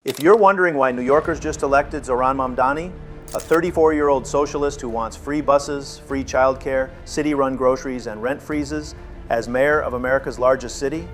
If you're wondering why New Yorkers just elected Zohran Mamdani, a 34-year-old socialist who wants free buses, free childcare, city-run groceries, and rent freezes as mayor of America's largest city,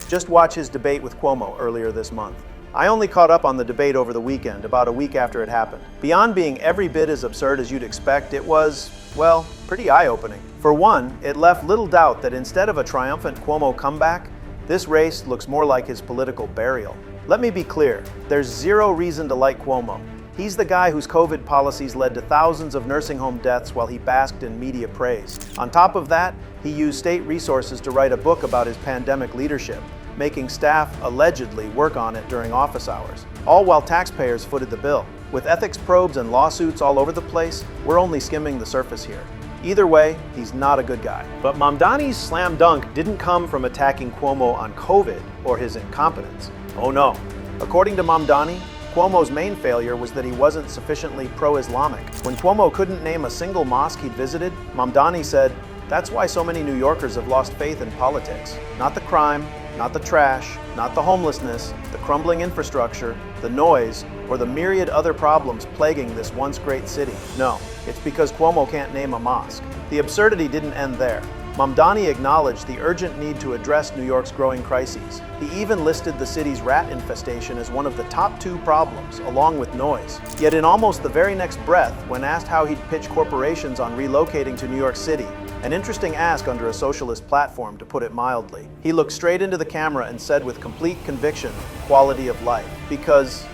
just watch his debate with Cuomo earlier this month. I only caught up on the debate over the weekend, about a week after it happened. Beyond being every bit as absurd as you'd expect, it was, well, pretty eye-opening. For one, it left little doubt that instead of a triumphant Cuomo comeback, this race looks more like his political burial. Let me be clear, there's zero reason to like Cuomo. He's the guy whose COVID policies led to thousands of nursing home deaths while he basked in media praise. On top of that, he used state resources to write a book about his pandemic leadership, making staff allegedly work on it during office hours, all while taxpayers footed the bill. With ethics probes and lawsuits all over the place, we're only skimming the surface here. Either way, he's not a good guy. But Mamdani's slam dunk didn't come from attacking Cuomo on COVID or his incompetence. Oh no. According to Mamdani, Cuomo's main failure was that he wasn't sufficiently pro-Islamic. When Cuomo couldn't name a single mosque he'd visited, Mamdani said, "That's why so many New Yorkers have lost faith in politics. Not the crime, not the trash, not the homelessness, the crumbling infrastructure, the noise, or the myriad other problems plaguing this once great city. No, it's because Cuomo can't name a mosque." The absurdity didn't end there. Mamdani acknowledged the urgent need to address New York's growing crises. He even listed the city's rat infestation as one of the top 2 problems, along with noise. Yet in almost the very next breath, when asked how he'd pitch corporations on relocating to New York City, an interesting ask under a socialist platform, to put it mildly, he looked straight into the camera and said with complete conviction, quality of life. Because,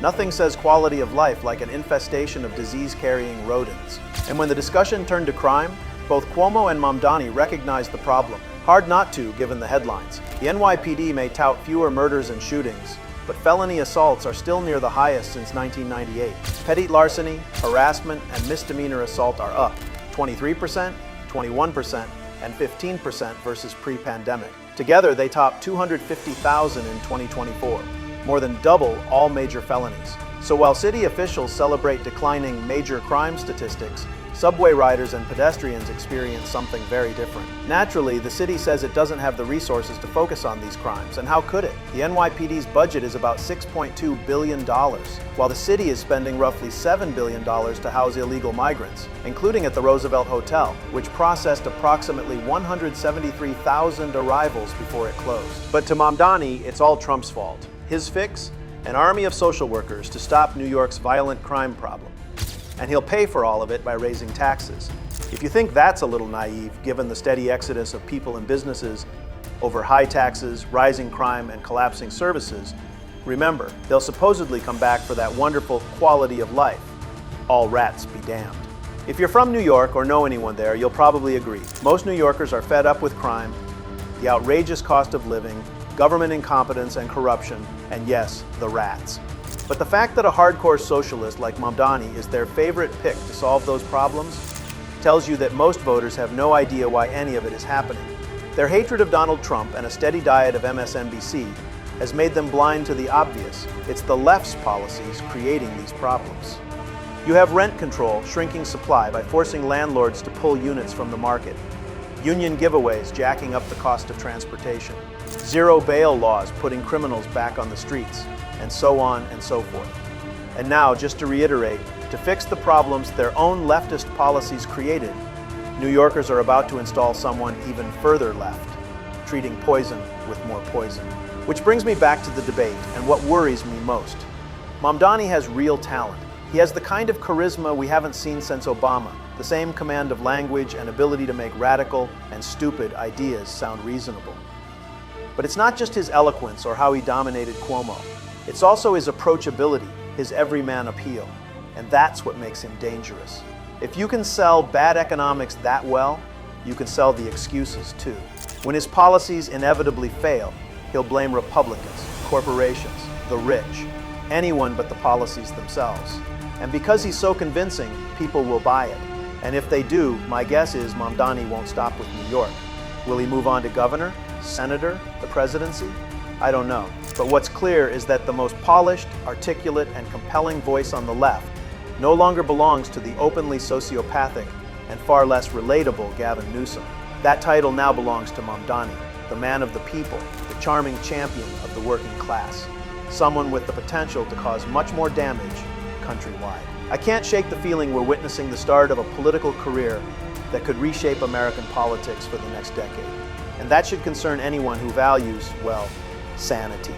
nothing says quality of life like an infestation of disease-carrying rodents. And when the discussion turned to crime, both Cuomo and Mamdani recognized the problem. Hard not to, given the headlines. The NYPD may tout fewer murders and shootings, but felony assaults are still near the highest since 1998. Petty larceny, harassment, and misdemeanor assault are up 23%, 21%, and 15% versus pre-pandemic. Together, they top 250,000 in 2024, more than double all major felonies. So while city officials celebrate declining major crime statistics, subway riders and pedestrians experience something very different. Naturally, the city says it doesn't have the resources to focus on these crimes, and how could it? The NYPD's budget is about $6.2 billion, while the city is spending roughly $7 billion to house illegal migrants, including at the Roosevelt Hotel, which processed approximately 173,000 arrivals before it closed. But to Mamdani, it's all Trump's fault. His fix? An army of social workers to stop New York's violent crime problem. And he'll pay for all of it by raising taxes. If you think that's a little naive, given the steady exodus of people and businesses over high taxes, rising crime, and collapsing services, remember, they'll supposedly come back for that wonderful quality of life. All rats be damned. If you're from New York or know anyone there, you'll probably agree. Most New Yorkers are fed up with crime, the outrageous cost of living, government incompetence and corruption, and yes, the rats. But the fact that a hardcore socialist like Mamdani is their favorite pick to solve those problems tells you that most voters have no idea why any of it is happening. Their hatred of Donald Trump and a steady diet of MSNBC has made them blind to the obvious. It's the left's policies creating these problems. You have rent control shrinking supply by forcing landlords to pull units from the market, union giveaways jacking up the cost of transportation, zero bail laws putting criminals back on the streets, and so on and so forth. And now, just to reiterate, to fix the problems their own leftist policies created, New Yorkers are about to install someone even further left, treating poison with more poison. Which brings me back to the debate and what worries me most. Mamdani has real talent. He has the kind of charisma we haven't seen since Obama, the same command of language and ability to make radical and stupid ideas sound reasonable. But it's not just his eloquence or how he dominated Cuomo. It's also his approachability, his everyman appeal, and that's what makes him dangerous. If you can sell bad economics that well, you can sell the excuses too. When his policies inevitably fail, he'll blame Republicans, corporations, the rich, anyone but the policies themselves. And because he's so convincing, people will buy it. And if they do, my guess is Mamdani won't stop with New York. Will he move on to governor, senator, the presidency? I don't know. But what's clear is that the most polished, articulate, and compelling voice on the left no longer belongs to the openly sociopathic and far less relatable Gavin Newsom. That title now belongs to Mamdani, the man of the people, the charming champion of the working class. someone with the potential to cause much more damage countrywide. I can't shake the feeling we're witnessing the start of a political career that could reshape American politics for the next decade. And that should concern anyone who values, well, sanity.